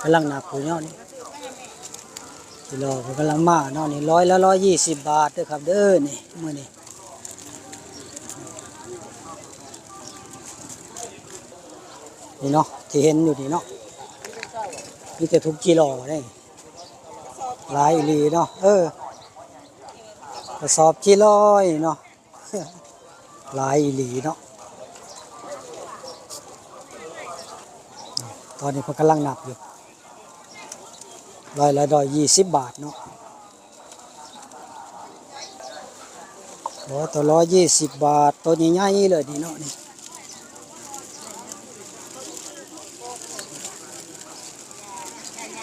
กำลังนับอยู่เนาะนี่กิโลเพิ่นกำลังมาเนาะนี่100 ละ 120 บาทเด้อครับเด้อนี่มื้อนี้นี่เนาะที่เห็นอยู่นี่เนาะมีแต่ทุกกิโลได้หลายอีหลีเนาะกระสอบที่ร้อยเนาะ หลายอีหลีเนาะตอนนี้เพิ่นกำลังนับอยู่120 บาทเนาะโอ้ตัว120 บาทตัวใหญ่ๆเลยนี่เนาะนี่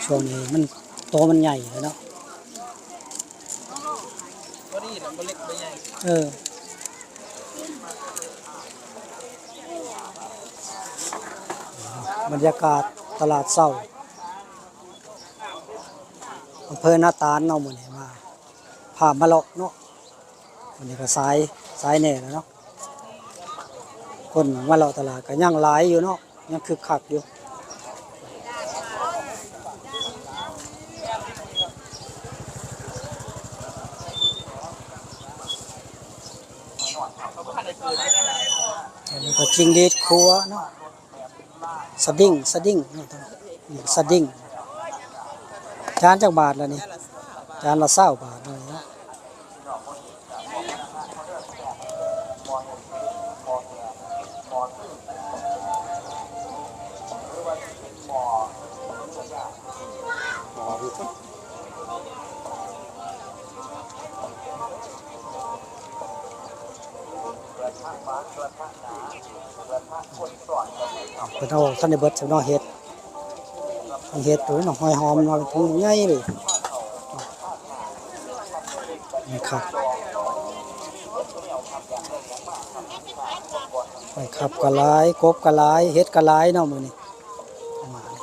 ช่วงนี้มันโตมันใหญ่เลยเนาะบรรยากาศตลาดเช้าอำเภอนาตาลเนาะมื้อนี้มาผ่ามาเลาะเนาะวันนี้ก็สายแน่แล้วเนาะคนมาเลาะตลาดก็ยังหลายอยู่เนาะยังคึกคักอยู่อันนี้ก็จิงหรีดครัวเนาะสดิ้งเนาะนี่สดิ้งจานจักบาทแล้วนี่จานละ20 บาทเลยเนาะเพิ่นเอาท่านได้เบิดจักเนาะเฮ็ดตัวเนาะหอยหอมเนาะถุงใหญ่เลยนี่ครับหอยขับก็หลายกบก็หลายเฮ็ดก็หลายเนาะมื้อนี้ประมาณนี้